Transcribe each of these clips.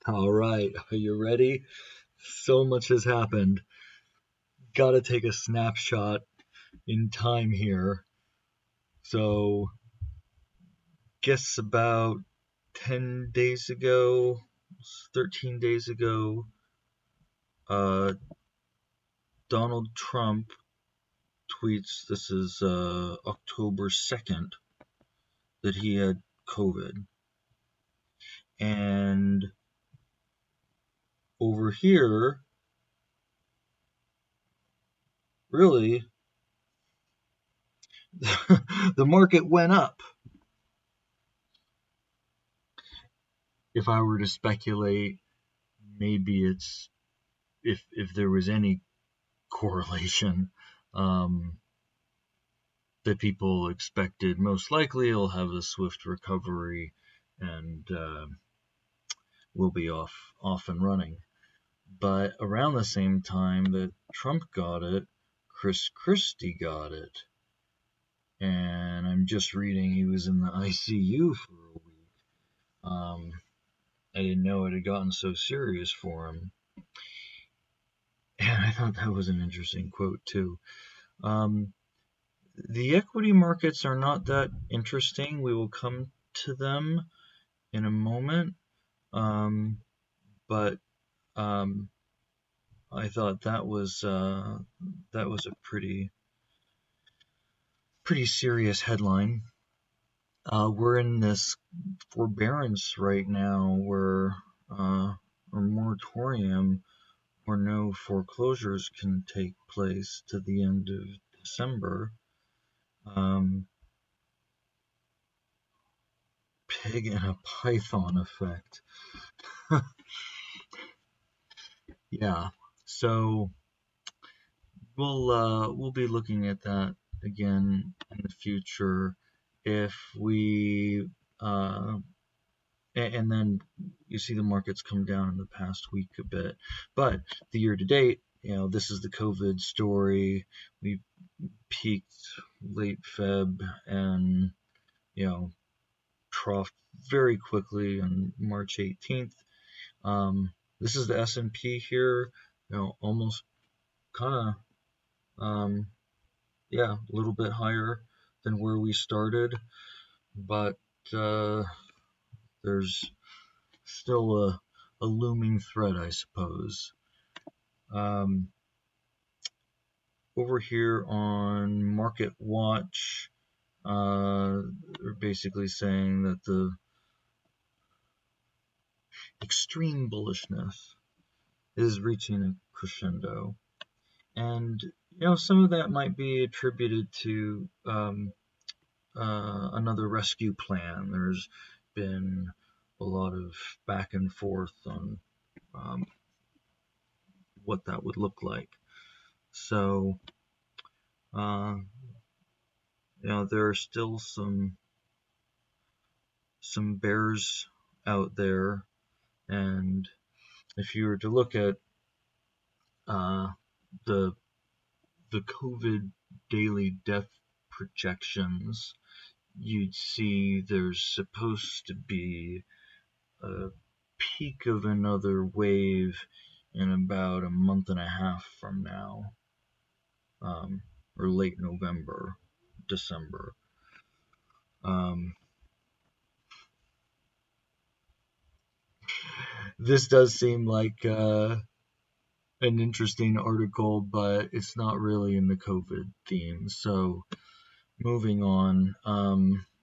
All right, are you ready? So much has happened. Gotta take a snapshot in time here. So, guess about 10 days ago, 13 days ago, uh, Donald Trump tweets, this is October 2nd, that he had COVID. And over here, really, the market went up. If I were to speculate, maybe it's if there was any correlation that people expected, most likely it'll have a swift recovery and we'll be off and running. But around the same time that Trump got it, Chris Christie got it. And I'm just reading he was in the ICU for a week. I didn't know it had gotten so serious for him. And I thought that was an interesting quote, too. The equity markets are not that interesting. We will come to them in a moment. But I thought that was a pretty serious headline. We're in this forbearance right now where or moratorium where no foreclosures can take place to the end of December. Pig in a python effect. Yeah, so we'll be looking at that again in the future if we and then you see the markets come down in the past week a bit, but the year to date, this is the COVID story. We peaked late Feb and troughed very quickly on March 18th. This is the S&P here, almost kind of a little bit higher than where we started, but there's still a looming threat, I suppose. Over here on Market Watch, they're basically saying that the extreme bullishness is reaching a crescendo. And, some of that might be attributed to another rescue plan. There's been a lot of back and forth on what that would look like. So, there are still some bears out there, and if you were to look at the COVID daily death projections, you'd see there's supposed to be a peak of another wave in about a month and a half from now, or late November, December. This does seem like an interesting article, but it's not really in the COVID theme. So moving on.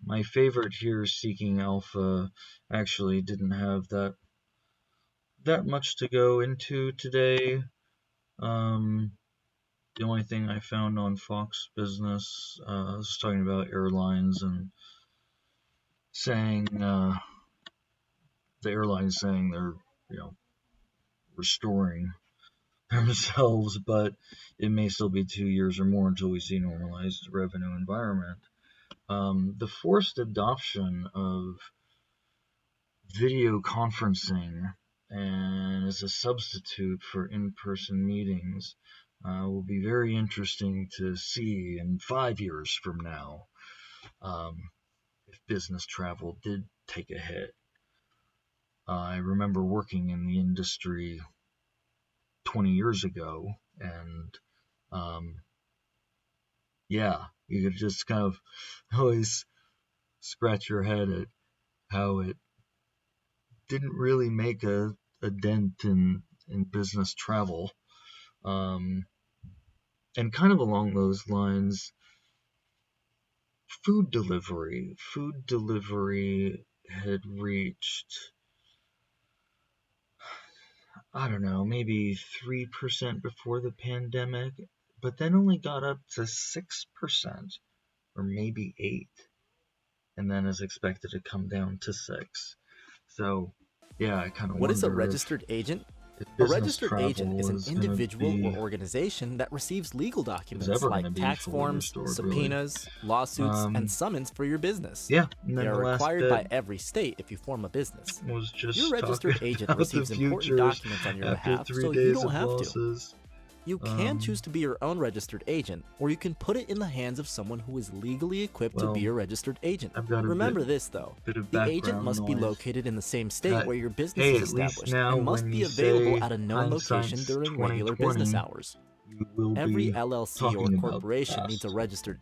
My favorite here, Seeking Alpha, actually didn't have that much to go into today. The only thing I found on Fox Business was talking about airlines and saying the airlines saying they're restoring themselves, but it may still be 2 years or more until we see normalized revenue environment. The forced adoption of video conferencing and as a substitute for in-person meetings will be very interesting to see in 5 years from now, if business travel did take a hit. I remember working in the industry 20 years ago, and um, yeah, you could just kind of always scratch your head at how it didn't really make a dent in business travel. Um, and kind of along those lines, food delivery had reached, I don't know, maybe 3% before the pandemic, but then only got up to 6% or maybe 8, and then is expected to come down to 6. So, yeah, I kind of What is a wonder registered agent? if A business registered agent is travel an is going to individual or be, organization that receives legal is documents ever going like to be tax fully forms, restored, really. subpoenas, lawsuits, and Um, summons for your business. yeah, and They then are the last required bit by every state if you form a business. was Your just talking registered agent about the receives important futures documents on your after behalf, 3 so you days don't of have to. losses. You can choose to be your own registered agent, or you can put it in the hands of someone who is legally equipped to Well, be a registered agent. I've got a Remember this though, bit of the agent background must be noise. located in the same state where your business Hey, is at least established now and must when be you available say at a known location hindsight's during regular business 2020, hours. you will Every be LLC or talking about the corporation needs a past. registered